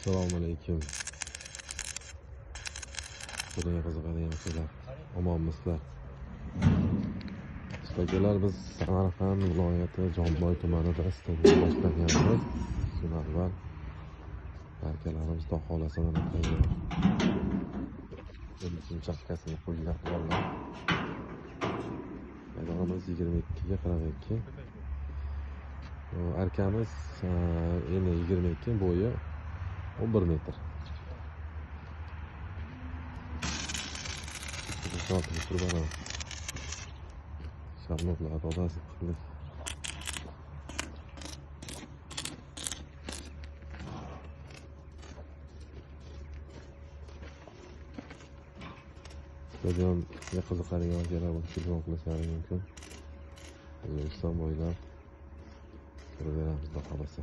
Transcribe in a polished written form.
Assalomualaykum. Buning qiziqadigan sizlar. Omonmisizlar? Akalar, biz Samarqand viloyati Jomboy tumanida istagan boshlaganmiz. Shundan avval akalarimiz Xudo xolasa mana tayyor. Bunun chakkasini qo'yib oldik. Maydonimiz 22 ga 42. Arkamiz endi 22, bo'yi 11 metr. Soatini qurbon. Sharnoblar tozasi qilib. Stadion qiziqadigan joylar bo'lsa, telefon qilishlaringiz mumkin. O'zbekiston bo'ylab ko'raveramiz, Xudo xolasa.